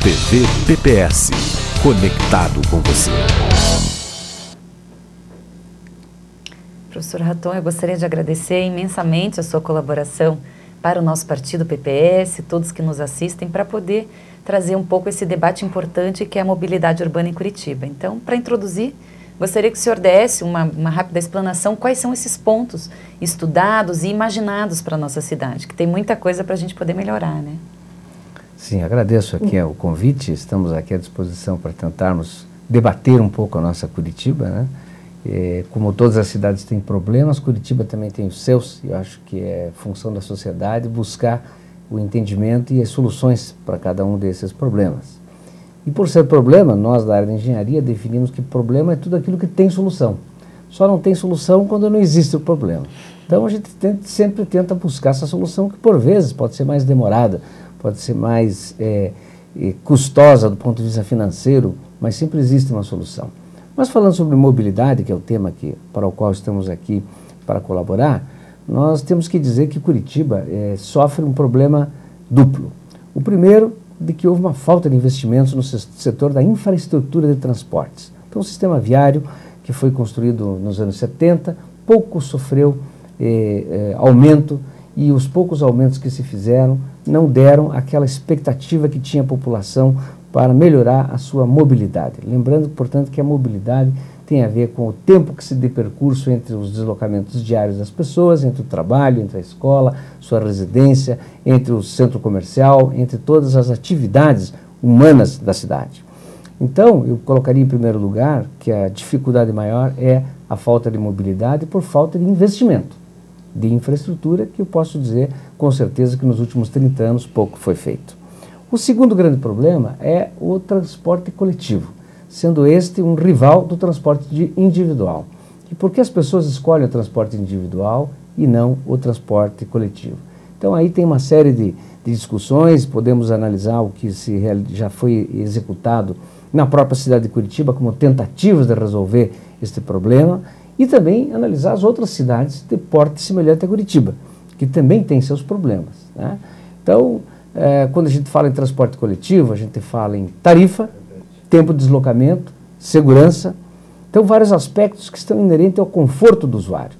TV PPS, conectado com você. Professor Raton, eu gostaria de agradecer imensamente a sua colaboração para o nosso partido PPS, todos que nos assistem, para poder trazer um pouco esse debate importante que é a mobilidade urbana em Curitiba. Então, para introduzir, gostaria que o senhor desse uma rápida explanação quais são esses pontos estudados e imaginados para a nossa cidade, que tem muita coisa para a gente poder melhorar, né? Sim, agradeço aqui o convite, estamos aqui à disposição para tentarmos debater um pouco a nossa Curitiba, né? Como todas as cidades têm problemas, Curitiba também tem os seus, e eu acho que é função da sociedade buscar o entendimento e as soluções para cada um desses problemas. E por ser problema, nós da área da engenharia definimos que problema é tudo aquilo que tem solução. Só não tem solução quando não existe o problema. Então a gente sempre tenta buscar essa solução que por vezes pode ser mais demorada, pode ser mais custosa do ponto de vista financeiro, mas sempre existe uma solução. Mas falando sobre mobilidade, que é o tema para o qual estamos aqui para colaborar, nós temos que dizer que Curitiba sofre um problema duplo. O primeiro, de que houve uma falta de investimentos no setor da infraestrutura de transportes. Então o sistema viário, que foi construído nos anos 70, pouco sofreu aumento, e os poucos aumentos que se fizeram não deram aquela expectativa que tinha a população para melhorar a sua mobilidade. Lembrando, portanto, que a mobilidade tem a ver com o tempo que se dê percurso entre os deslocamentos diários das pessoas, entre o trabalho, entre a escola, sua residência, entre o centro comercial, entre todas as atividades humanas da cidade. Então, eu colocaria em primeiro lugar que a dificuldade maior é a falta de mobilidade por falta de investimento de infraestrutura, que eu posso dizer com certeza que nos últimos 30 anos pouco foi feito. O segundo grande problema é o transporte coletivo, sendo este um rival do transporte individual. E por que as pessoas escolhem o transporte individual e não o transporte coletivo? Então aí tem uma série de discussões, podemos analisar o que já foi executado na própria cidade de Curitiba como tentativas de resolver este problema, e também analisar as outras cidades de porte semelhante a Curitiba, que também têm seus problemas, né? Então, quando a gente fala em transporte coletivo, a gente fala em tarifa, tempo de deslocamento, segurança, então vários aspectos que estão inerentes ao conforto do usuário.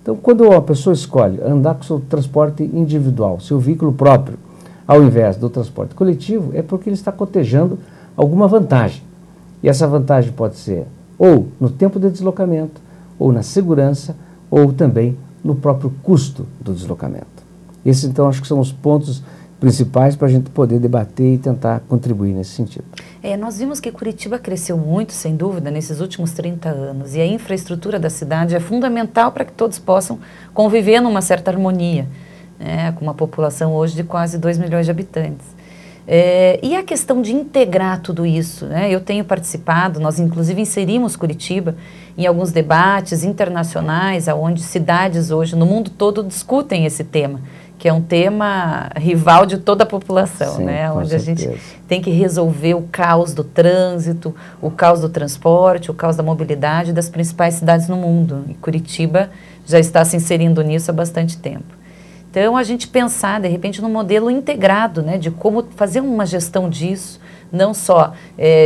Então, quando a pessoa escolhe andar com seu transporte individual, seu veículo próprio, ao invés do transporte coletivo, é porque ele está cotejando alguma vantagem. E essa vantagem pode ser ou no tempo de deslocamento, ou na segurança, ou também no próprio custo do deslocamento. Esses, então, acho que são os pontos principais para a gente poder debater e tentar contribuir nesse sentido. Nós vimos que Curitiba cresceu muito, sem dúvida, nesses últimos 30 anos, e a infraestrutura da cidade é fundamental para que todos possam conviver numa certa harmonia, né, com uma população hoje de quase 2 milhões de habitantes. E a questão de integrar tudo isso, né? Eu tenho participado, nós inclusive inserimos Curitiba em alguns debates internacionais, onde cidades hoje no mundo todo discutem esse tema, que é um tema rival de toda a população, sim, né? Onde certeza. A gente tem que resolver o caos do trânsito, o caos do transporte, o caos da mobilidade das principais cidades no mundo. E Curitiba já está se inserindo nisso há bastante tempo. Então, a gente pensar, de repente, num modelo integrado, né, de como fazer uma gestão disso, não só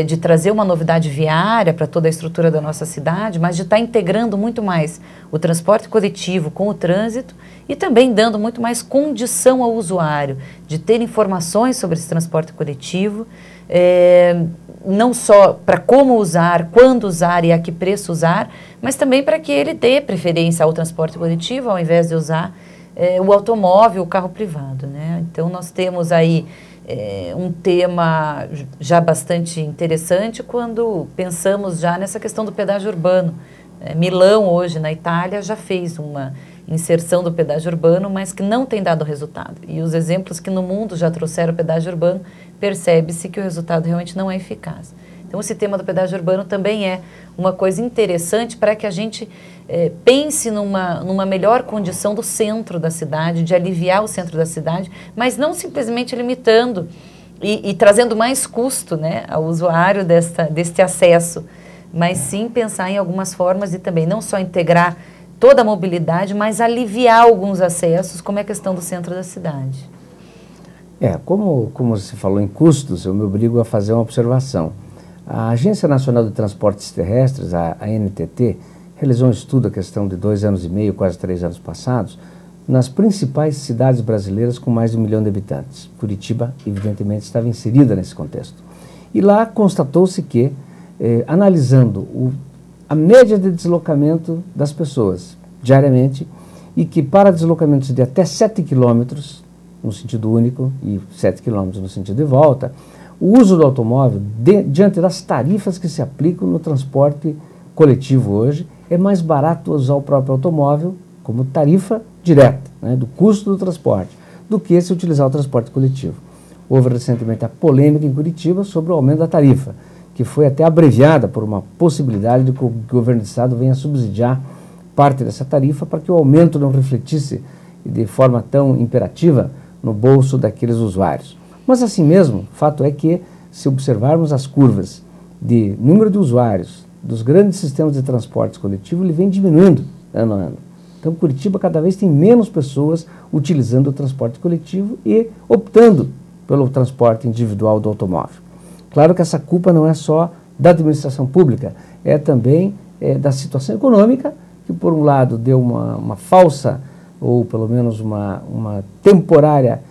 de trazer uma novidade viária para toda a estrutura da nossa cidade, mas de estar integrando muito mais o transporte coletivo com o trânsito e também dando muito mais condição ao usuário de ter informações sobre esse transporte coletivo, não só para como usar, quando usar e a que preço usar, mas também para que ele dê preferência ao transporte coletivo ao invés de usar o automóvel, o carro privado, né? Então, nós temos aí um tema já bastante interessante quando pensamos já nessa questão do pedágio urbano. Milão, hoje, na Itália, já fez uma inserção do pedágio urbano, mas que não tem dado resultado. E os exemplos que no mundo já trouxeram o pedágio urbano, percebe-se que o resultado realmente não é eficaz. Então, esse tema do pedágio urbano também é uma coisa interessante para que a gente pense numa melhor condição do centro da cidade, de aliviar o centro da cidade, mas não simplesmente limitando e trazendo mais custo, né, ao usuário deste acesso, mas sim pensar em algumas formas de também não só integrar toda a mobilidade, mas aliviar alguns acessos, como é a questão do centro da cidade. Como se falou em custos, eu me obrigo a fazer uma observação. A Agência Nacional de Transportes Terrestres, a ANTT, realizou um estudo, a questão de 2 anos e meio, quase 3 anos passados, nas principais cidades brasileiras com mais de 1 milhão de habitantes. Curitiba, evidentemente, estava inserida nesse contexto. E lá constatou-se que, analisando a média de deslocamento das pessoas diariamente, e que para deslocamentos de até 7 quilômetros, no sentido único, e 7 quilômetros no sentido de volta, o uso do automóvel, diante das tarifas que se aplicam no transporte coletivo hoje, é mais barato usar o próprio automóvel como tarifa direta, né, do custo do transporte, do que se utilizar o transporte coletivo. Houve recentemente a polêmica em Curitiba sobre o aumento da tarifa, que foi até abreviada por uma possibilidade de que o governo do estado venha subsidiar parte dessa tarifa para que o aumento não refletisse de forma tão imperativa no bolso daqueles usuários. Mas assim mesmo, fato é que, se observarmos as curvas de número de usuários dos grandes sistemas de transporte coletivo, ele vem diminuindo ano a ano. Então, Curitiba cada vez tem menos pessoas utilizando o transporte coletivo e optando pelo transporte individual do automóvel. Claro que essa culpa não é só da administração pública, é também da situação econômica, que por um lado deu uma falsa, ou pelo menos uma temporária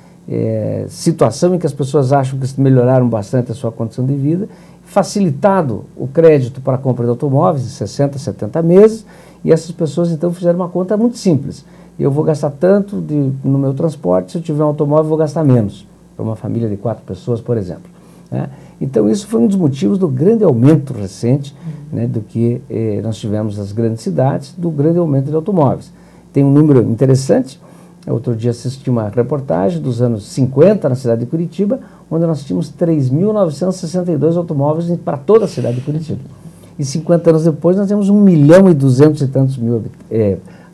situação em que as pessoas acham que melhoraram bastante a sua condição de vida, facilitado o crédito para a compra de automóveis em 60, 70 meses, e essas pessoas então fizeram uma conta muito simples. Eu vou gastar tanto no meu transporte, se eu tiver um automóvel eu vou gastar menos, para uma família de 4 pessoas, por exemplo, né? Então isso foi um dos motivos do grande aumento recente, né, do que nós tivemos nas grandes cidades, do grande aumento de automóveis. Tem um número interessante. Outro dia assisti uma reportagem dos anos 50 na cidade de Curitiba, onde nós tínhamos 3.962 automóveis para toda a cidade de Curitiba. E 50 anos depois nós temos 1.200.000 e tantos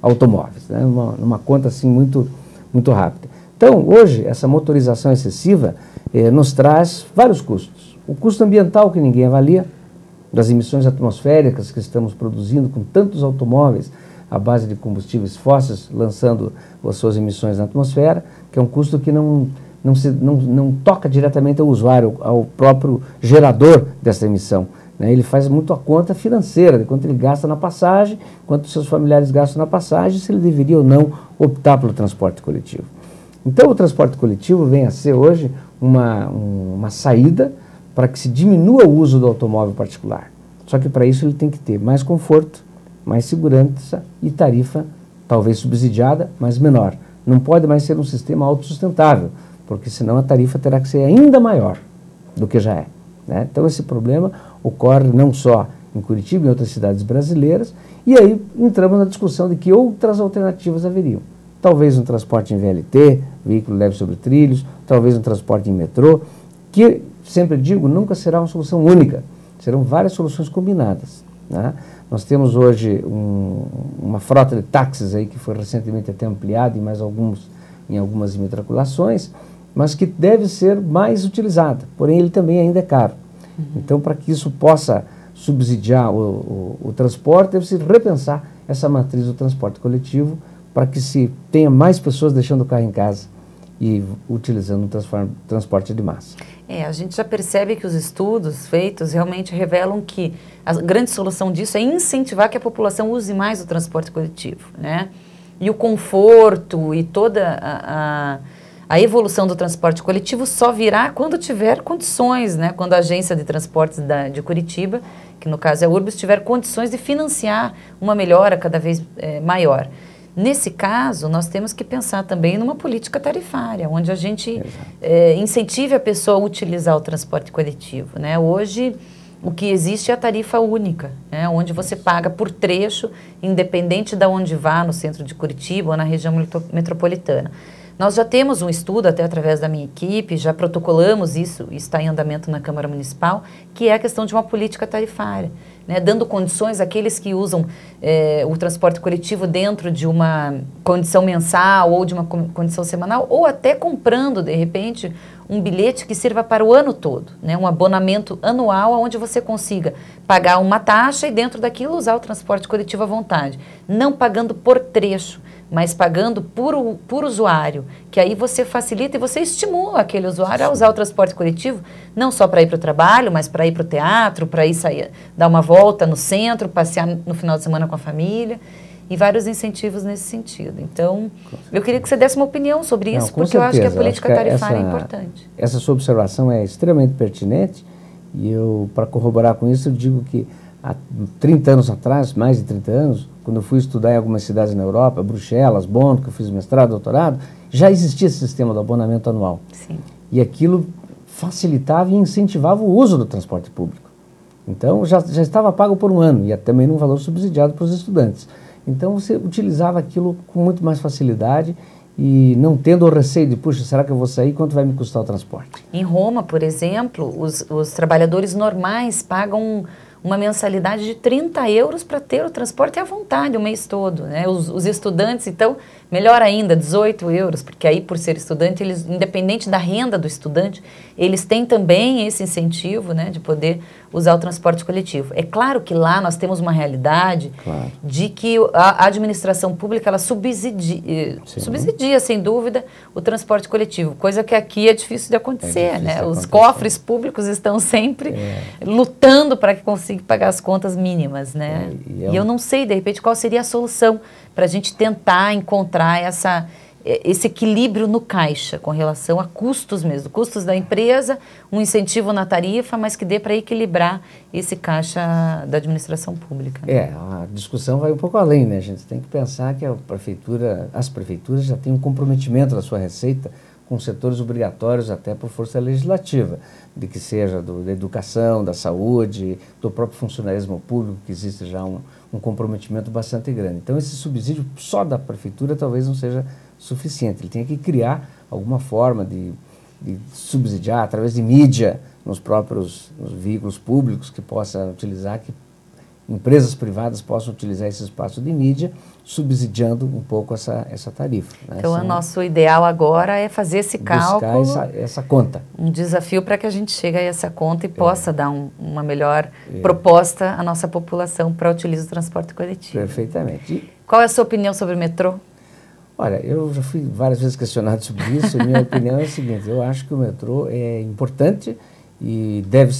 automóveis, né? Uma conta assim muito rápida. Então, hoje, essa motorização excessiva nos traz vários custos. O custo ambiental, que ninguém avalia, das emissões atmosféricas que estamos produzindo com tantos automóveis à base de combustíveis fósseis, lançando as suas emissões na atmosfera, que é um custo que não toca diretamente ao usuário, ao próprio gerador dessa emissão, né? Ele faz muito a conta financeira, de quanto ele gasta na passagem, quanto seus familiares gastam na passagem, se ele deveria ou não optar pelo transporte coletivo. Então, o transporte coletivo vem a ser hoje uma saída para que se diminua o uso do automóvel particular. Só que para isso ele tem que ter mais conforto, mais segurança e tarifa, talvez subsidiada, mas menor. Não pode mais ser um sistema autossustentável, porque senão a tarifa terá que ser ainda maior do que já é, né? Então esse problema ocorre não só em Curitiba, em outras cidades brasileiras, e aí entramos na discussão de que outras alternativas haveriam. Talvez um transporte em VLT, veículo leve sobre trilhos, talvez um transporte em metrô, que, sempre digo, nunca será uma solução única, serão várias soluções combinadas, né? Nós temos hoje uma frota de táxis aí que foi recentemente até ampliada em algumas immatriculações, mas que deve ser mais utilizada, porém ele também ainda é caro. Então, para que isso possa subsidiar o transporte, deve-se repensar essa matriz do transporte coletivo para que se tenha mais pessoas deixando o carro em casa e utilizando o transporte de massa. A gente já percebe que os estudos feitos realmente revelam que a grande solução disso é incentivar que a população use mais o transporte coletivo, né? E o conforto e toda a evolução do transporte coletivo só virá quando tiver condições, né? Quando a agência de transportes de Curitiba, que no caso é a Urbis, tiver condições de financiar uma melhora cada vez maior. Nesse caso, nós temos que pensar também numa política tarifária, onde a gente incentive a pessoa a utilizar o transporte coletivo, né? Hoje, o que existe é a tarifa única, né? Onde você paga por trecho, independente de onde vá, no centro de Curitiba ou na região metropolitana. Nós já temos um estudo, até através da minha equipe, já protocolamos isso, está em andamento na Câmara Municipal, que é a questão de uma política tarifária, né, dando condições àqueles que usam o transporte coletivo dentro de uma condição mensal ou de uma condição semanal, ou até comprando, de repente, um bilhete que sirva para o ano todo, né, um abonamento anual onde você consiga pagar uma taxa e dentro daquilo usar o transporte coletivo à vontade, não pagando por trecho, mas pagando por usuário, que aí você facilita e você estimula aquele usuário a usar o transporte coletivo, não só para ir para o trabalho, mas para ir para o teatro, para ir sair, dar uma volta no centro, passear no final de semana com a família, e vários incentivos nesse sentido. Então, eu queria que você desse uma opinião sobre isso, porque eu acho que a política tarifária é importante. Essa sua observação é extremamente pertinente, e eu, para corroborar com isso, eu digo que há 30 anos atrás, mais de 30 anos, quando eu fui estudar em algumas cidades na Europa, Bruxelas, Bonn, que eu fiz mestrado, doutorado, já existia esse sistema do abonamento anual. Sim. E aquilo facilitava e incentivava o uso do transporte público. Então, já estava pago por um ano, e também num valor subsidiado para os estudantes. Então, você utilizava aquilo com muito mais facilidade e não tendo o receio de, puxa, será que eu vou sair? Quanto vai me custar o transporte? Em Roma, por exemplo, os trabalhadores normais pagam uma mensalidade de 30 euros para ter o transporte à vontade o mês todo, né? Os estudantes, então, melhor ainda, 18 euros, porque aí, por ser estudante, eles, independente da renda do estudante, eles têm também esse incentivo, né, de poder usar o transporte coletivo. É claro que lá nós temos uma realidade de que a administração pública, ela subsidia, sem dúvida, o transporte coletivo, coisa que aqui é difícil de acontecer, né? Os cofres públicos estão sempre lutando para que consigam pagar as contas mínimas, né? E eu não sei, de repente, qual seria a solução para a gente tentar encontrar esse equilíbrio no caixa com relação a custos mesmo, custos da empresa, um incentivo na tarifa, mas que dê para equilibrar esse caixa da administração pública. A discussão vai um pouco além, né? A gente tem que pensar que as prefeituras já têm um comprometimento da sua receita com setores obrigatórios até por força legislativa, de que seja da educação, da saúde, do próprio funcionalismo público, que existe já um comprometimento bastante grande. Então, esse subsídio só da prefeitura talvez não seja suficiente. Ele tem que criar alguma forma de subsidiar através de mídia nos próprios veículos públicos que possa utilizar, que empresas privadas possam utilizar esse espaço de mídia, subsidiando um pouco essa tarifa. Né? Então, o nosso ideal agora é fazer esse cálculo. Buscar essa conta. Um desafio para que a gente chegue a essa conta e possa dar uma melhor proposta à nossa população para o utilizo do transporte coletivo. Perfeitamente. Qual é a sua opinião sobre o metrô? Olha, eu já fui várias vezes questionado sobre isso, e minha opinião é a seguinte: eu acho que o metrô é importante e deve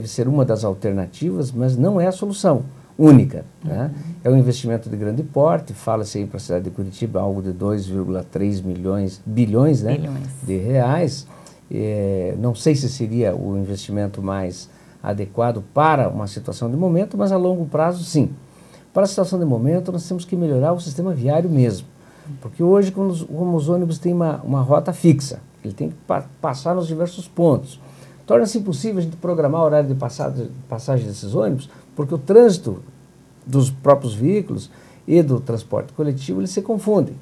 ser uma das alternativas, mas não é a solução única. Né? É um investimento de grande porte, fala-se aí para a cidade de Curitiba algo de 2,3 bilhões, né, de reais. Não sei se seria o investimento mais adequado para uma situação de momento, mas a longo prazo, sim. Para a situação de momento, nós temos que melhorar o sistema viário mesmo. Porque hoje, como os ônibus têm uma rota fixa, ele tem que passar nos diversos pontos. Torna-se impossível a gente programar o horário de passagem desses ônibus, porque o trânsito dos próprios veículos e do transporte coletivo, eles se confundem.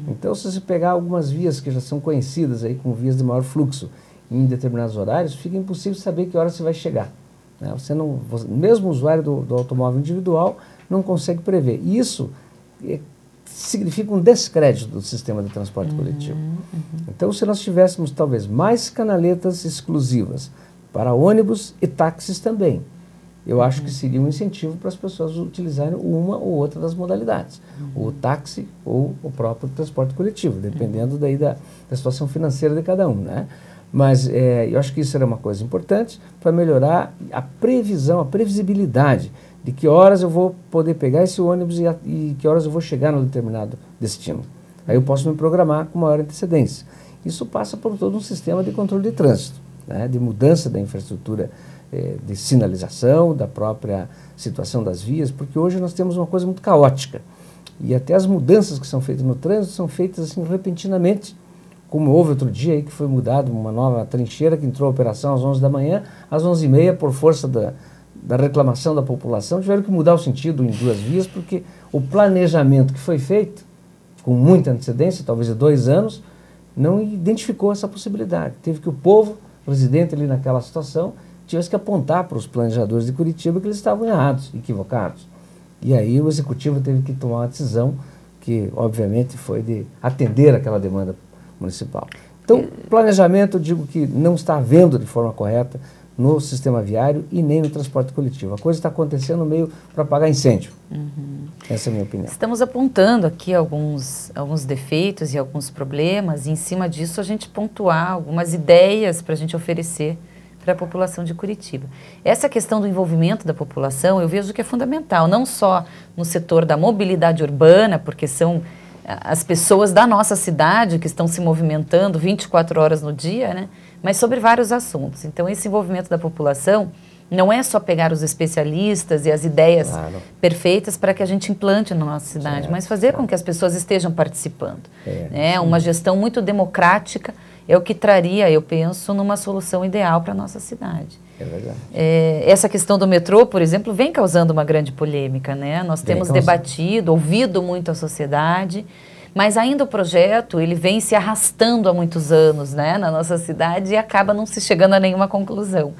Então, se você pegar algumas vias que já são conhecidas aí com vias de maior fluxo em determinados horários, fica impossível saber que hora você vai chegar. Né? Mesmo o usuário do automóvel individual não consegue prever. E isso significa um descrédito do sistema de transporte coletivo. Então, se nós tivéssemos talvez mais canaletas exclusivas para ônibus e táxis também, eu acho que seria um incentivo para as pessoas utilizarem uma ou outra das modalidades, o táxi ou o próprio transporte coletivo, dependendo daí da situação financeira de cada um, né? Mas eu acho que isso era uma coisa importante para melhorar a previsão, a previsibilidade de que horas eu vou poder pegar esse ônibus e que horas eu vou chegar no determinado destino. Aí eu posso me programar com maior antecedência. Isso passa por todo um sistema de controle de trânsito, né, de mudança da infraestrutura de sinalização, da própria situação das vias, porque hoje nós temos uma coisa muito caótica. E até as mudanças que são feitas no trânsito são feitas assim repentinamente, como houve outro dia aí que foi mudado uma nova trincheira que entrou em operação às 11 da manhã, às 11h30, por força da reclamação da população, tiveram que mudar o sentido em duas vias, porque o planejamento que foi feito, com muita antecedência, talvez de 2 anos, não identificou essa possibilidade. Teve que o povo, residente ali naquela situação, tivesse que apontar para os planejadores de Curitiba que eles estavam errados, equivocados. E aí o executivo teve que tomar uma decisão que, obviamente, foi de atender aquela demanda municipal. Então, planejamento, eu digo que não está havendo de forma correta no sistema viário e nem no transporte coletivo. A coisa está acontecendo meio para apagar incêndio. Essa é a minha opinião. Estamos apontando aqui alguns defeitos e alguns problemas, e em cima disso a gente pontuar algumas ideias para a gente oferecer para a população de Curitiba. Essa questão do envolvimento da população eu vejo que é fundamental, não só no setor da mobilidade urbana, porque são as pessoas da nossa cidade que estão se movimentando 24 horas no dia, né? Mas sobre vários assuntos. Então, esse envolvimento da população não é só pegar os especialistas e as ideias perfeitas para que a gente implante na nossa cidade, mas fazer com que as pessoas estejam participando. Né? Uma gestão muito democrática é o que traria, eu penso, numa solução ideal para a nossa cidade. É verdade. Essa questão do metrô, por exemplo, vem causando uma grande polêmica, né? Nós temos debatido, ouvido muito a sociedade, mas ainda o projeto, ele vem se arrastando há muitos anos, né, na nossa cidade e acaba não se chegando a nenhuma conclusão.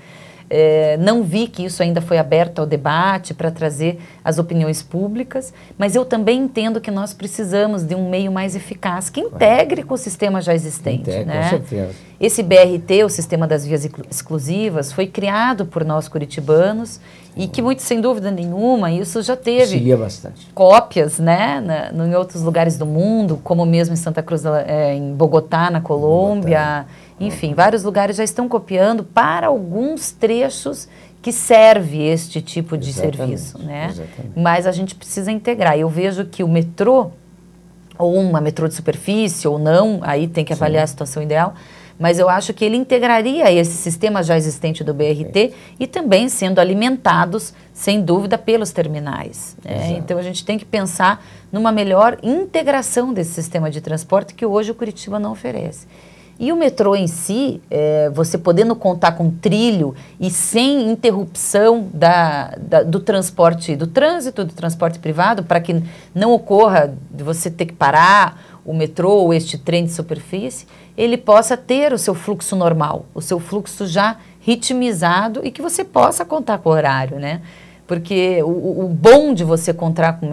Não vi que isso ainda foi aberto ao debate para trazer as opiniões públicas, mas eu também entendo que nós precisamos de um meio mais eficaz, que integre com o sistema já existente. Né? Com certeza. Esse BRT, o Sistema das Vias Exclusivas, foi criado por nós curitibanos e que, muito sem dúvida nenhuma, isso já teve cópias, né, em outros lugares do mundo, como mesmo em Santa Cruz, em Bogotá, na Colômbia. Enfim, vários lugares já estão copiando para alguns trechos que serve este tipo de serviço, né? Mas a gente precisa integrar. Eu vejo que o metrô, ou uma metrô de superfície, ou não, aí tem que avaliar a situação ideal, mas eu acho que ele integraria esse sistema já existente do BRT e também sendo alimentados, sem dúvida, pelos terminais. Né? Então, a gente tem que pensar numa melhor integração desse sistema de transporte que hoje o Curitiba não oferece. E o metrô em si, você podendo contar com trilho e sem interrupção do transporte, do trânsito do transporte privado, para que não ocorra de você ter que parar o metrô ou este trem de superfície, ele possa ter o seu fluxo normal, o seu fluxo já ritmizado e que você possa contar com o horário, né? Porque o bom de você contar com o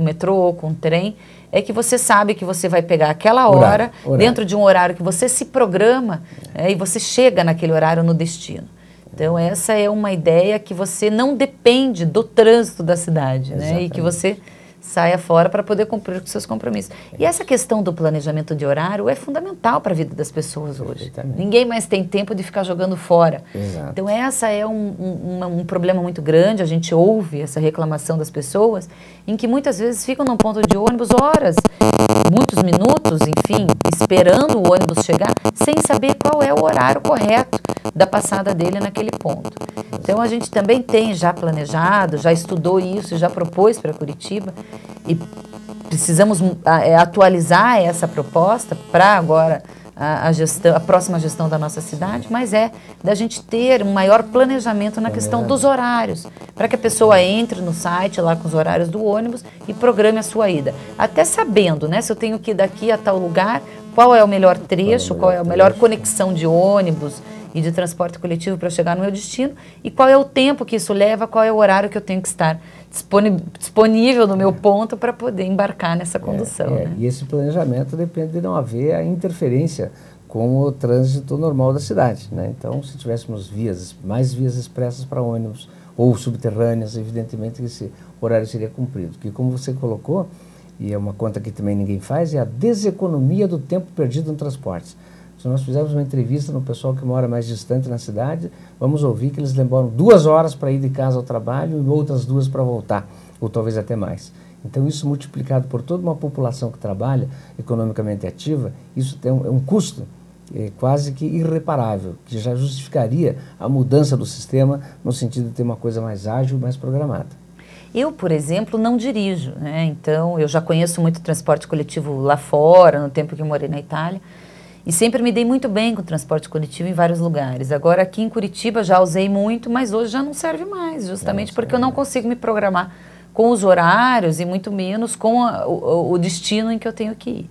metrô ou com o trem é que você sabe que você vai pegar aquela hora, dentro de um horário que você se programa, e você chega naquele horário no destino. Então, essa é uma ideia que você não depende do trânsito da cidade, né? E que você saia fora para poder cumprir com seus compromissos. E essa questão do planejamento de horário é fundamental para a vida das pessoas hoje. Ninguém mais tem tempo de ficar jogando fora. Então, essa é um problema muito grande. A gente ouve essa reclamação das pessoas, em que muitas vezes ficam num ponto de ônibus horas, muitos minutos, enfim, esperando o ônibus chegar, sem saber qual é o horário correto da passada dele naquele ponto. Então, a gente também tem já planejado, já estudou isso, já propôs para Curitiba, e precisamos atualizar essa proposta para agora a próxima gestão da nossa cidade, mas da gente ter um maior planejamento na questão dos horários, para que a pessoa entre no site lá com os horários do ônibus e programe a sua ida. Até sabendo, né, se eu tenho que ir daqui a tal lugar, qual é o melhor trecho, qual é a melhor conexão de ônibus e de transporte coletivo para chegar no meu destino, e qual é o tempo que isso leva, qual é o horário que eu tenho que estar disponível no meu ponto para poder embarcar nessa condução. Né? E esse planejamento depende de não haver a interferência com o trânsito normal da cidade. Né? Então, se tivéssemos mais vias expressas para ônibus ou subterrâneas, evidentemente que esse horário seria cumprido. Porque, como você colocou, e é uma conta que também ninguém faz, é a deseconomia do tempo perdido no transporte. Se nós fizermos uma entrevista no pessoal que mora mais distante na cidade, vamos ouvir que eles demoram 2 horas para ir de casa ao trabalho e outras 2 para voltar, ou talvez até mais. Então, isso multiplicado por toda uma população que trabalha economicamente ativa, isso tem um custo quase que irreparável, que já justificaria a mudança do sistema no sentido de ter uma coisa mais ágil, mais programada. Eu, por exemplo, não dirijo, né? Então, eu já conheço muito transporte coletivo lá fora, no tempo que eu morei na Itália, e sempre me dei muito bem com o transporte coletivo em vários lugares. Agora, aqui em Curitiba já usei muito, mas hoje já não serve mais, justamente porque eu não consigo me programar com os horários e muito menos com o destino em que eu tenho que ir.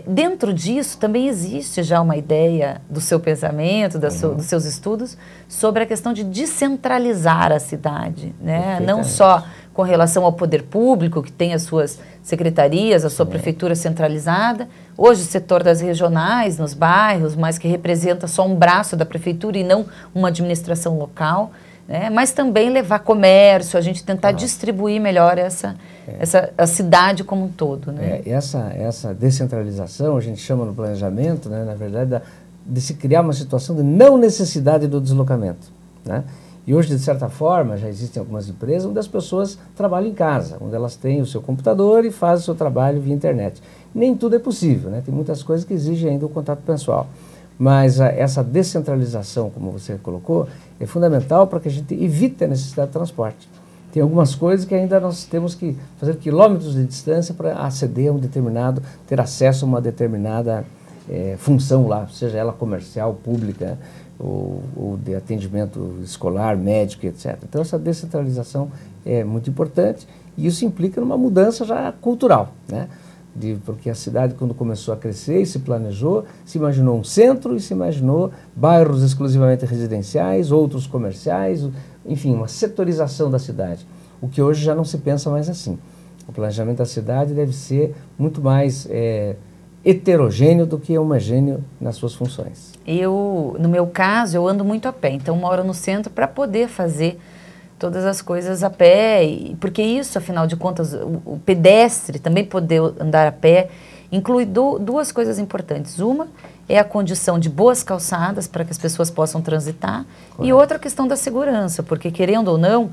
Dentro disso também existe já uma ideia do seu pensamento, dos seus estudos, sobre a questão de descentralizar a cidade, né? Não só com relação ao poder público, que tem as suas secretarias, a sua prefeitura centralizada, hoje o setor das regionais nos bairros, mas que representa só um braço da prefeitura e não uma administração local, né? Mas também levar comércio, a gente tentar distribuir melhor a cidade como um todo, né? Essa descentralização, a gente chama no planejamento, né, na verdade, de se criar uma situação de não necessidade do deslocamento, né? E hoje, de certa forma, já existem algumas empresas onde as pessoas trabalham em casa, onde elas têm o seu computador e fazem o seu trabalho via internet. Nem tudo é possível, né? Tem muitas coisas que exigem ainda o contato pessoal. Mas essa descentralização, como você colocou, é fundamental para que a gente evite a necessidade de transporte. Tem algumas coisas que ainda nós temos que fazer quilômetros de distância para aceder a um determinado, ter acesso a uma determinada função lá, seja ela comercial, pública, ou de atendimento escolar, médico, etc. Então essa descentralização é muito importante e isso implica numa mudança já cultural, né? Porque a cidade, quando começou a crescer e se planejou, se imaginou um centro e se imaginou bairros exclusivamente residenciais, outros comerciais, enfim, uma setorização da cidade, o que hoje já não se pensa mais assim. O planejamento da cidade deve ser muito mais heterogêneo do que homogêneo nas suas funções. No meu caso, eu ando muito a pé, então moro no centro para poder fazer todas as coisas a pé, porque isso, afinal de contas, o pedestre também poder andar a pé, inclui duas coisas importantes. Uma é a condição de boas calçadas para que as pessoas possam transitar, e outra a questão da segurança, porque querendo ou não,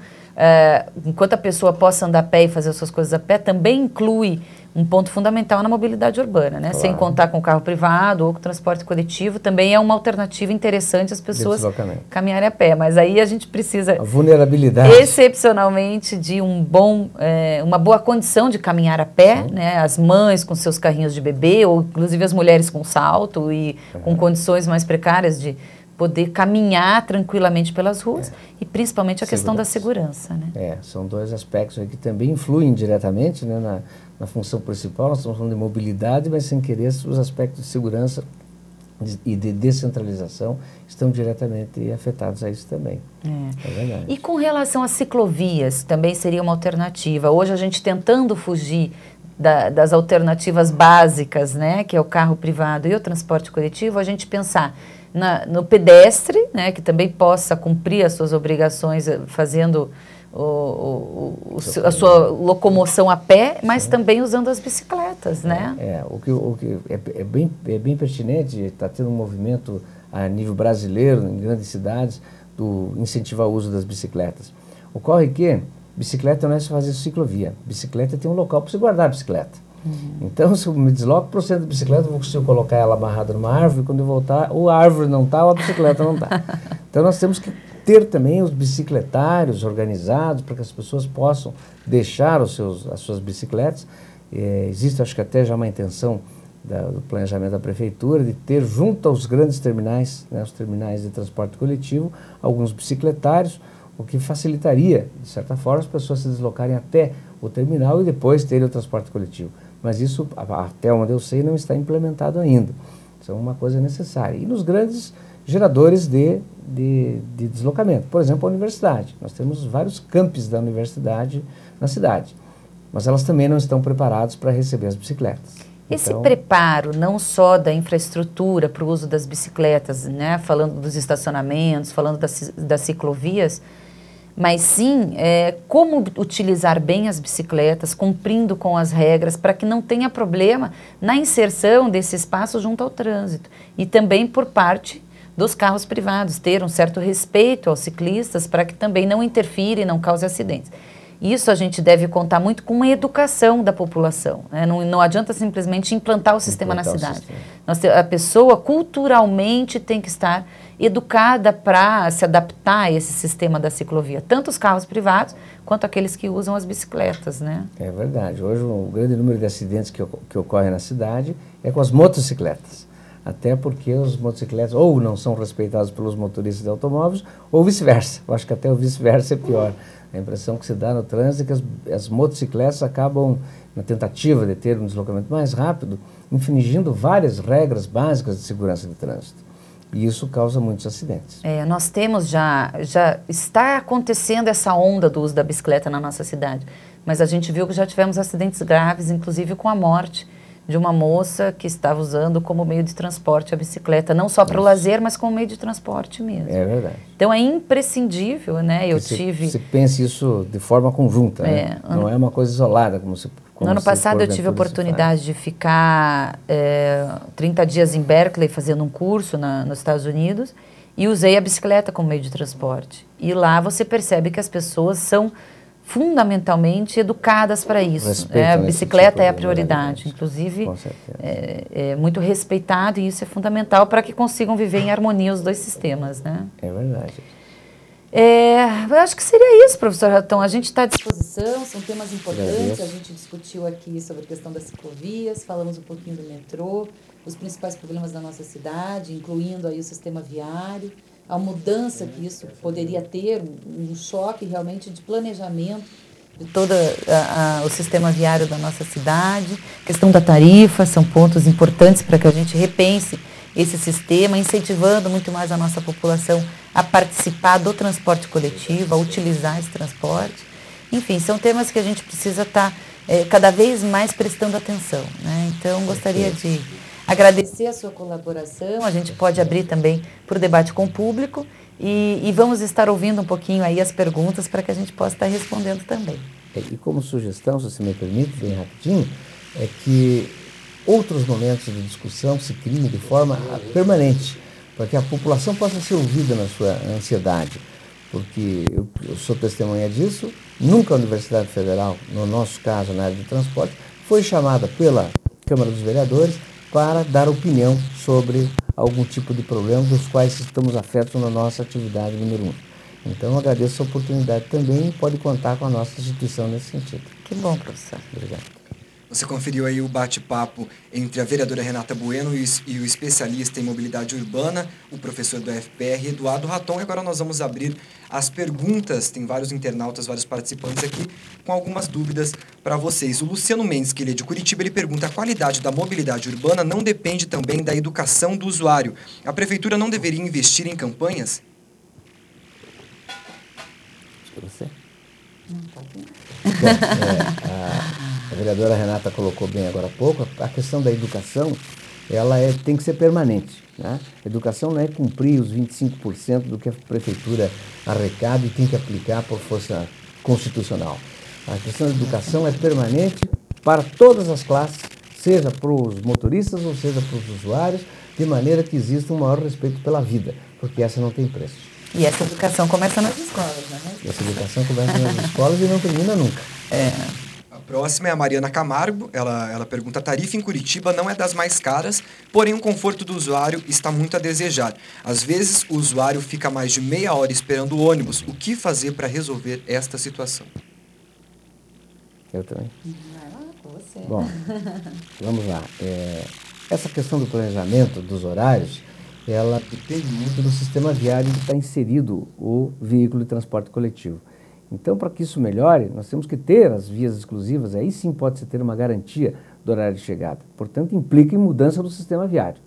enquanto a pessoa possa andar a pé e fazer as suas coisas a pé, também inclui um ponto fundamental na mobilidade urbana, né? Claro. Sem contar com o carro privado ou com o transporte coletivo, também é uma alternativa interessante as pessoas caminharem a pé, mas aí a gente precisa a vulnerabilidade excepcionalmente de uma boa condição de caminhar a pé, né? As mães com seus carrinhos de bebê, ou inclusive as mulheres com salto e com condições mais precárias de poder caminhar tranquilamente pelas ruas e principalmente a questão da segurança, né? São dois aspectos aí que também influem diretamente, né, na função principal. Nós estamos falando de mobilidade, mas sem querer os aspectos de segurança e de descentralização estão diretamente afetados a isso também. É verdade. E com relação às ciclovias, também seria uma alternativa. Hoje a gente tentando fugir das alternativas básicas, né, que é o carro privado e o transporte coletivo, a gente pensar no pedestre, né, que também possa cumprir as suas obrigações fazendo a sua locomoção a pé, mas também usando as bicicletas, né? O que é bem pertinente, está tendo um movimento a nível brasileiro, em grandes cidades, do incentivar o uso das bicicletas. Ocorre que bicicleta não é só fazer ciclovia, bicicleta tem um local para você guardar a bicicleta. Então, se eu me desloco para o centro de bicicleta, eu vou conseguir colocar ela amarrada numa árvore, quando eu voltar, ou a árvore não está, ou a bicicleta não está. Então, nós temos que ter também os bicicletários organizados para que as pessoas possam deixar as suas bicicletas. Existe, acho que até já uma intenção do planejamento da prefeitura de ter junto aos grandes terminais, né, os terminais de transporte coletivo, alguns bicicletários, o que facilitaria, de certa forma, as pessoas se deslocarem até o terminal e depois terem o transporte coletivo. Mas isso, até onde eu sei, não está implementado ainda. Isso é uma coisa necessária. E nos grandes geradores de deslocamento, por exemplo, a universidade. Nós temos vários campos da universidade na cidade, mas elas também não estão preparadas para receber as bicicletas. Esse preparo não só da infraestrutura para o uso das bicicletas, né, falando dos estacionamentos, falando das ciclovias, mas sim como utilizar bem as bicicletas, cumprindo com as regras, para que não tenha problema na inserção desse espaço junto ao trânsito. E também por parte dos carros privados, ter um certo respeito aos ciclistas para que também não interfira e não cause acidentes. Isso a gente deve contar muito com uma educação da população, né? Não adianta simplesmente implantar o sistema na cidade. A pessoa culturalmente tem que estar educada para se adaptar a esse sistema da ciclovia, tanto os carros privados quanto aqueles que usam as bicicletas, né? É verdade. Hoje o grande número de acidentes que ocorrem na cidade é com as motocicletas. Até porque os motocicletas ou não são respeitados pelos motoristas de automóveis ou vice-versa. Eu acho que até o vice-versa é pior. A impressão que se dá no trânsito é que as motocicletas acabam, na tentativa de ter um deslocamento mais rápido, infringindo várias regras básicas de segurança de trânsito. E isso causa muitos acidentes. Nós temos já está acontecendo essa onda do uso da bicicleta na nossa cidade, mas a gente viu que já tivemos acidentes graves, inclusive com a morte de uma moça que estava usando como meio de transporte a bicicleta, não só para o lazer, mas como meio de transporte mesmo. É verdade. Então é imprescindível, né? Você pensa isso de forma conjunta, né? Não é uma coisa isolada, como se... No ano passado eu tive a oportunidade de ficar 30 dias em Berkeley fazendo um curso nos Estados Unidos e usei a bicicleta como meio de transporte. E lá você percebe que as pessoas são fundamentalmente educadas para isso. A bicicleta tipo é a prioridade, inclusive é muito respeitado e isso é fundamental para que consigam viver em harmonia os dois sistemas, né? É verdade. Eu acho que seria isso, professor Ratão. A gente está à disposição, são temas importantes. A gente discutiu aqui sobre a questão das ciclovias, falamos um pouquinho do metrô, os principais problemas da nossa cidade, incluindo aí o sistema viário, a mudança que isso poderia ter, um choque realmente de planejamento de todo o sistema viário da nossa cidade. A questão da tarifa, são pontos importantes para que a gente repense esse sistema, incentivando muito mais a nossa população a participar do transporte coletivo, a utilizar esse transporte. Enfim, são temas que a gente precisa estar cada vez mais prestando atenção, né? Então, gostaria de agradecer a sua colaboração. A gente pode abrir também para o debate com o público e vamos estar ouvindo um pouquinho aí as perguntas para que a gente possa estar respondendo também. E como sugestão, se você me permite, bem rapidinho, é que outros momentos de discussão se criem de forma permanente, para que a população possa ser ouvida na sua ansiedade. Porque eu sou testemunha disso, nunca a Universidade Federal, no nosso caso, na área de transporte, foi chamada pela Câmara dos Vereadores para dar opinião sobre algum tipo de problema dos quais estamos afetos na nossa atividade número 1. Então, agradeço a oportunidade também e pode contar com a nossa instituição nesse sentido. Que bom, professor. Obrigado. Você conferiu aí o bate-papo entre a vereadora Renata Bueno e o especialista em mobilidade urbana, o professor do FPR, Eduardo Ratton. E agora nós vamos abrir as perguntas. Tem vários internautas, vários participantes aqui com algumas dúvidas para vocês. O Luciano Mendes, que ele é de Curitiba, ele pergunta: a qualidade da mobilidade urbana não depende também da educação do usuário? A prefeitura não deveria investir em campanhas? Você? Bom, a vereadora Renata colocou bem agora há pouco, a questão da educação, ela tem que ser permanente, né? Educação não é cumprir os 25% do que a prefeitura arrecada e tem que aplicar por força constitucional. A questão da educação é permanente para todas as classes, seja para os motoristas ou seja para os usuários, de maneira que exista um maior respeito pela vida, porque essa não tem preço. E essa educação começa nas escolas, né? Essa educação começa nas escolas e não termina nunca. A próxima é a Mariana Camargo. Ela pergunta: a tarifa em Curitiba não é das mais caras, porém o conforto do usuário está muito a desejar. Às vezes o usuário fica mais de meia hora esperando o ônibus. O que fazer para resolver esta situação? Eu também. Vai lá, com você. Bom, vamos lá. Essa questão do planejamento dos horários, ela depende muito do sistema viário em que está inserido o veículo de transporte coletivo. Então, para que isso melhore, nós temos que ter as vias exclusivas, aí sim pode-se ter uma garantia do horário de chegada. Portanto, implica em mudança do sistema viário.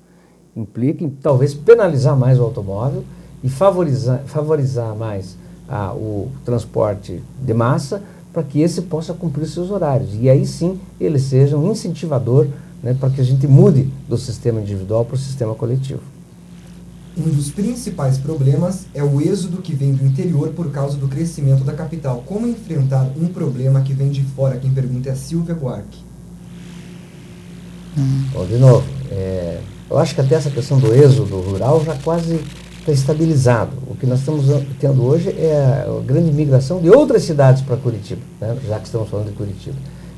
Implica em talvez penalizar mais o automóvel e favorizar mais o transporte de massa para que esse possa cumprir seus horários. E aí sim ele seja um incentivador, né, para que a gente mude do sistema individual para o sistema coletivo. Um dos principais problemas é o êxodo que vem do interior por causa do crescimento da capital. Como enfrentar um problema que vem de fora? Quem pergunta é a Silvia Buarque. Bom, de novo, eu acho que até essa questão do êxodo rural já quase está estabilizado. O que nós estamos tendo hoje é a grande migração de outras cidades para Curitiba, né, já que estamos falando de Curitiba.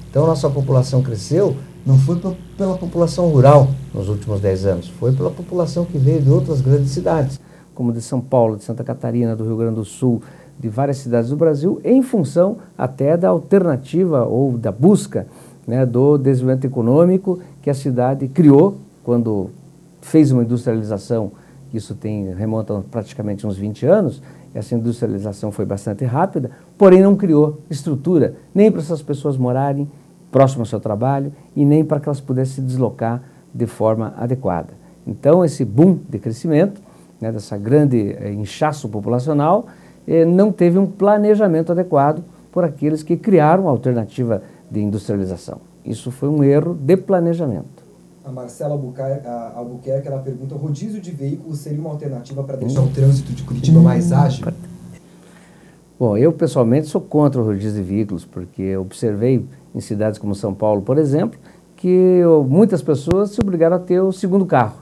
Então, a nossa população cresceu, não foi pela população rural nos últimos 10 anos, foi pela população que veio de outras grandes cidades, como de São Paulo, de Santa Catarina, do Rio Grande do Sul, de várias cidades do Brasil, em função até da alternativa ou da busca, né, do desenvolvimento econômico que a cidade criou quando fez uma industrialização. Isso remonta praticamente uns 20 anos, essa industrialização foi bastante rápida, porém não criou estrutura nem para essas pessoas morarem próximo ao seu trabalho e nem para que elas pudessem se deslocar de forma adequada. Então, esse boom de crescimento, né, dessa grande inchaço populacional, não teve um planejamento adequado por aqueles que criaram a alternativa de industrialização. Isso foi um erro de planejamento. A Marcela Albuquerque, ela pergunta, o rodízio de veículos seria uma alternativa para deixar o trânsito de Curitiba mais ágil? Bom, eu pessoalmente sou contra o rodízio de veículos, porque eu observei em cidades como São Paulo, por exemplo, que muitas pessoas se obrigaram a ter o segundo carro.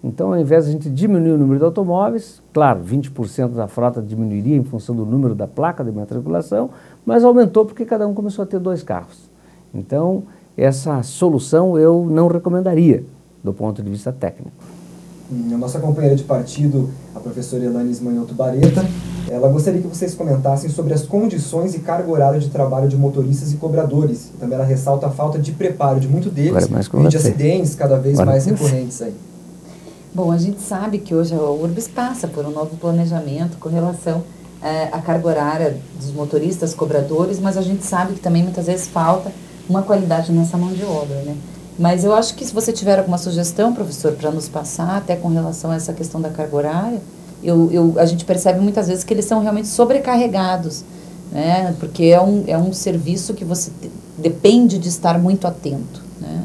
Então, ao invés de a gente diminuir o número de automóveis, claro, 20% da frota diminuiria em função do número da placa de matriculação, mas aumentou porque cada um começou a ter 2 carros. Então, essa solução eu não recomendaria, do ponto de vista técnico. A nossa companheira de partido, a professora Elanis Manhoto Bareta, ela gostaria que vocês comentassem sobre as condições e carga horária de trabalho de motoristas e cobradores. Também ela ressalta a falta de preparo de muito deles e de acidentes cada vez mais recorrentes aí. Bom, a gente sabe que hoje a URBS passa por um novo planejamento com relação à carga horária dos motoristas, cobradores, mas a gente sabe que também muitas vezes falta uma qualidade nessa mão de obra, né? Mas eu acho que se você tiver alguma sugestão, professor, para nos passar, até com relação a essa questão da carga horária, a gente percebe muitas vezes que eles são realmente sobrecarregados, né? Porque é um serviço que você depende de estar muito atento, né?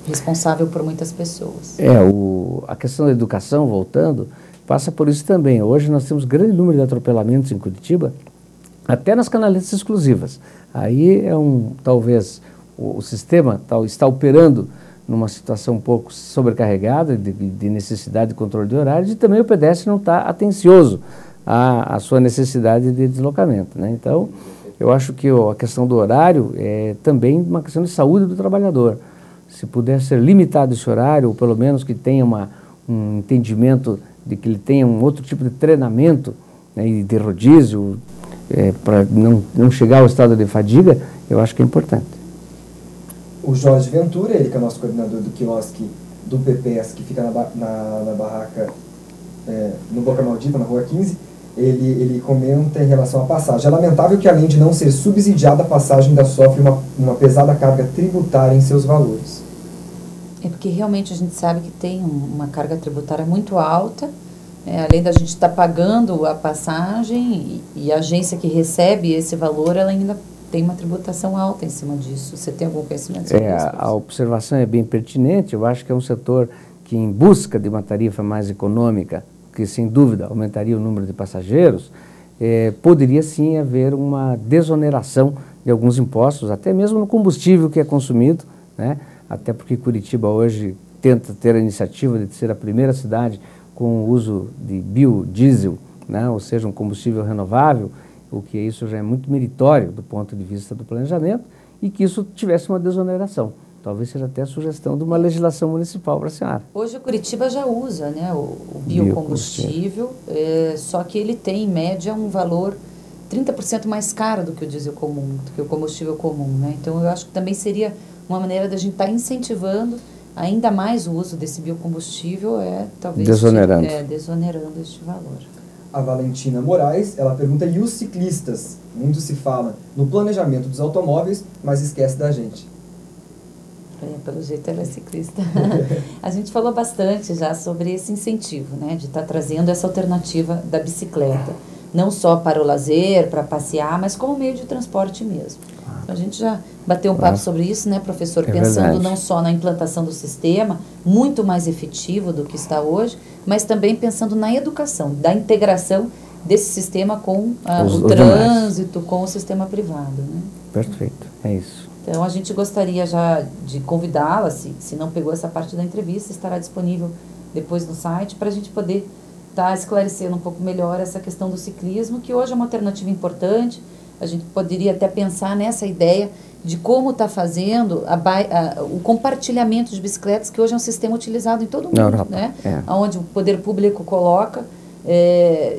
Responsável por muitas pessoas. A questão da educação, voltando, passa por isso também. Hoje nós temos grande número de atropelamentos em Curitiba, até nas canaletas exclusivas. Aí talvez o sistema está operando numa situação um pouco sobrecarregada, de necessidade de controle de horário, e também o pedestre não está atencioso à sua necessidade de deslocamento, né? Então, eu acho que a questão do horário é também uma questão de saúde do trabalhador. Se puder ser limitado esse horário, ou pelo menos que tenha um entendimento de que ele tenha um outro tipo de treinamento, né, e de rodízio, para não chegar ao estado de fadiga, eu acho que é importante. O Jorge Ventura, ele que é o nosso coordenador do quiosque do PPS, que fica na barraca, no Boca Maldita, na Rua 15, ele comenta em relação à passagem. É lamentável que, além de não ser subsidiada, a passagem ainda sofre uma pesada carga tributária em seus valores. É porque realmente a gente sabe que tem uma carga tributária muito alta, além da gente estar pagando a passagem e a agência que recebe esse valor, ela ainda tem uma tributação alta em cima disso. Você tem algum conhecimento sobre isso? A observação é bem pertinente. Eu acho que é um setor que, em busca de uma tarifa mais econômica, que sem dúvida aumentaria o número de passageiros, poderia sim haver uma desoneração de alguns impostos, até mesmo no combustível que é consumido, né? Até porque Curitiba hoje tenta ter a iniciativa de ser a primeira cidade com o uso de biodiesel, né? Ou seja, um combustível renovável, o que isso já é muito meritório do ponto de vista do planejamento, e que isso tivesse uma desoneração. Talvez seja até a sugestão de uma legislação municipal para a senhora. Hoje o Curitiba já usa, né, o biocombustível, só que ele tem, em média, um valor 30% mais caro do que o diesel comum, do que o combustível comum, né? Então, eu acho que também seria uma maneira da gente estar incentivando ainda mais o uso desse biocombustível, talvez desonerando este valor. A Valentina Moraes, ela pergunta, e os ciclistas? Muito se fala no planejamento dos automóveis, mas esquece da gente. Pelo jeito ela é ciclista. A gente falou bastante já sobre esse incentivo, né, de estar trazendo essa alternativa da bicicleta, não só para o lazer, para passear, mas como meio de transporte mesmo. Então, a gente já bateu um papo sobre isso, né, professor? Pensando verdade. Não só na implantação do sistema, muito mais efetivo do que está hoje, mas também pensando na educação, da integração desse sistema com o trânsito, com o sistema privado, né? Perfeito, é isso. Então, a gente gostaria já de convidá-la, se não pegou essa parte da entrevista, estará disponível depois no site, para a gente poder estar esclarecendo um pouco melhor essa questão do ciclismo, que hoje é uma alternativa importante. A gente poderia até pensar nessa ideia de como está fazendo o compartilhamento de bicicletas, que hoje é um sistema utilizado em todo o mundo, né? Onde o poder público coloca,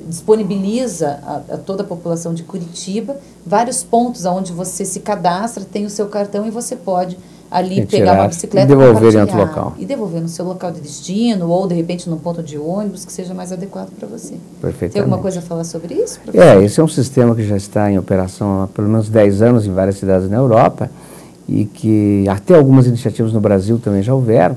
disponibiliza a toda a população de Curitiba vários pontos onde você se cadastra, tem o seu cartão e você pode ali pegar uma bicicleta e devolver em outro local. E devolver no seu local de destino ou, de repente, num ponto de ônibus que seja mais adequado para você. Perfeitamente. Tem alguma coisa a falar sobre isso, professor? Esse é um sistema que já está em operação há pelo menos 10 anos em várias cidades na Europa e que até algumas iniciativas no Brasil também já houveram,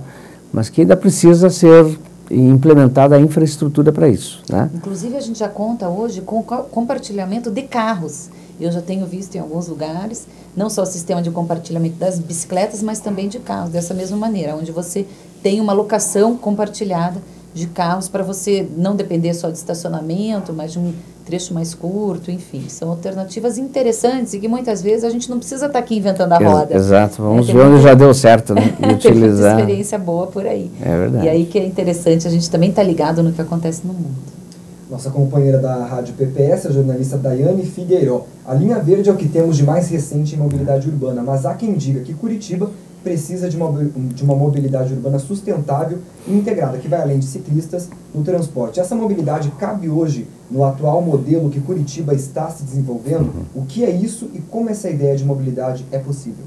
mas que ainda precisa ser implementada a infraestrutura para isso, né? Inclusive, a gente já conta hoje com compartilhamento de carros. Eu já tenho visto em alguns lugares, não só o sistema de compartilhamento das bicicletas, mas também de carros, dessa mesma maneira, onde você tem uma locação compartilhada de carros para você não depender só de estacionamento, mas de um trecho mais curto, enfim. São alternativas interessantes e que muitas vezes a gente não precisa estar aqui inventando a roda. Exato, vamos ver onde já deu certo, né? E utilizar. Tem muita experiência boa por aí. É verdade. E aí que é interessante, a gente também está ligado no que acontece no mundo. Nossa companheira da Rádio PPS, a jornalista Daiane Figueiró. A linha verde é o que temos de mais recente em mobilidade urbana, mas há quem diga que Curitiba precisa de uma mobilidade urbana sustentável e integrada, que vai além de ciclistas no transporte. Essa mobilidade cabe hoje no atual modelo que Curitiba está se desenvolvendo? O que é isso e como essa ideia de mobilidade é possível?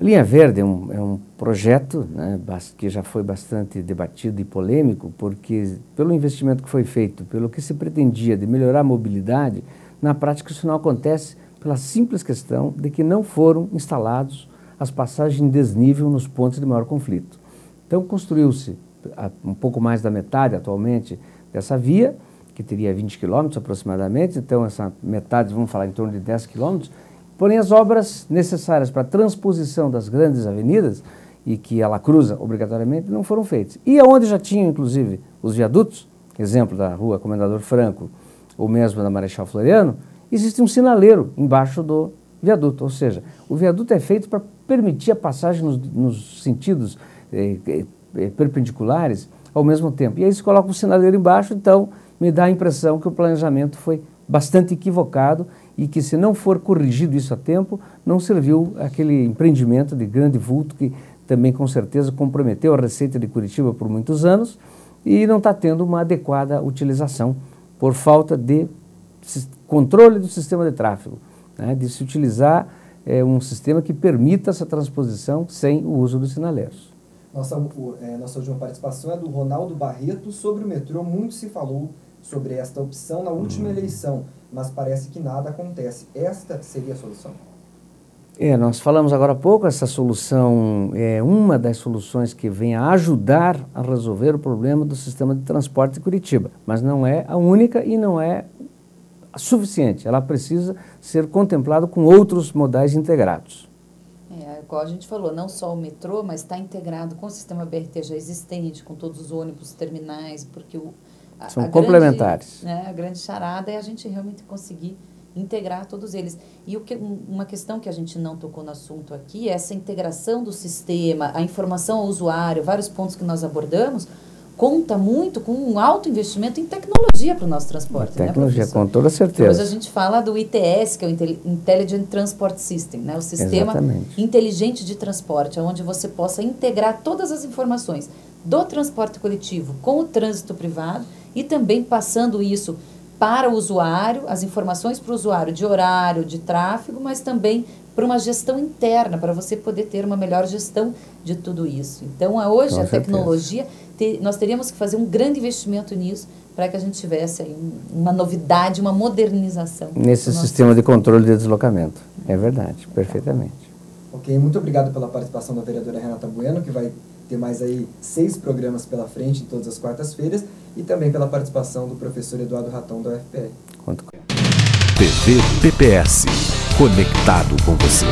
A Linha Verde é um projeto, né, que já foi bastante debatido e polêmico, porque pelo investimento que foi feito, pelo que se pretendia de melhorar a mobilidade, na prática isso não acontece pela simples questão de que não foram instalados as passagens em desnível nos pontos de maior conflito. Então construiu-se um pouco mais da metade atualmente dessa via, que teria 20 quilômetros aproximadamente, então essa metade, vamos falar em torno de 10 quilômetros, porém as obras necessárias para a transposição das grandes avenidas, e que ela cruza obrigatoriamente, não foram feitas. E aonde já tinham, inclusive, os viadutos, exemplo da rua Comendador Franco, ou mesmo da Marechal Floriano, existe um sinaleiro embaixo do viaduto, ou seja, o viaduto é feito para permitir a passagem nos sentidos perpendiculares ao mesmo tempo. E aí se coloca um sinaleiro embaixo, então me dá a impressão que o planejamento foi bastante equivocado e que, se não for corrigido isso a tempo, não serviu aquele empreendimento de grande vulto que também com certeza comprometeu a receita de Curitiba por muitos anos e não está tendo uma adequada utilização por falta de controle do sistema de tráfego, né, de se utilizar um sistema que permita essa transposição sem o uso dos sinaleiros. Nossa última participação é do Ronaldo Barreto sobre o metrô. Muito se falou sobre esta opção na última eleição, mas parece que nada acontece. Esta seria a solução? Nós falamos agora há pouco, essa solução é uma das soluções que vem a ajudar a resolver o problema do sistema de transporte de Curitiba, mas não é a única e não é suficiente. Ela precisa ser contemplada com outros modais integrados. Igual a gente falou, não só o metrô, mas está integrado com o sistema BRT já existente, com todos os ônibus, terminais, porque são complementares. A grande charada é a gente realmente conseguir integrar todos eles. E uma questão que a gente não tocou no assunto aqui é essa integração do sistema, a informação ao usuário, vários pontos que nós abordamos, conta muito com um alto investimento em tecnologia para o nosso transporte. Tecnologia, né, com toda certeza. Então, hoje a gente fala do ITS, que é o Intelligent Transport System, né, o sistema inteligente de transporte, onde você possa integrar todas as informações do transporte coletivo com o trânsito privado e também passando isso para o usuário, as informações para o usuário de horário, de tráfego, mas também para uma gestão interna, para você poder ter uma melhor gestão de tudo isso. Então, hoje, com a certeza. Tecnologia, nós teríamos que fazer um grande investimento nisso para que a gente tivesse aí uma novidade, uma modernização. Nesse sistema de controle de deslocamento. É verdade, perfeitamente. Ok, muito obrigado pela participação da vereadora Renata Bueno, que vai ter mais aí 6 programas pela frente, em todas as quartas-feiras, e também pela participação do professor Eduardo Raton, da UFPR. TV PPS, conectado com você.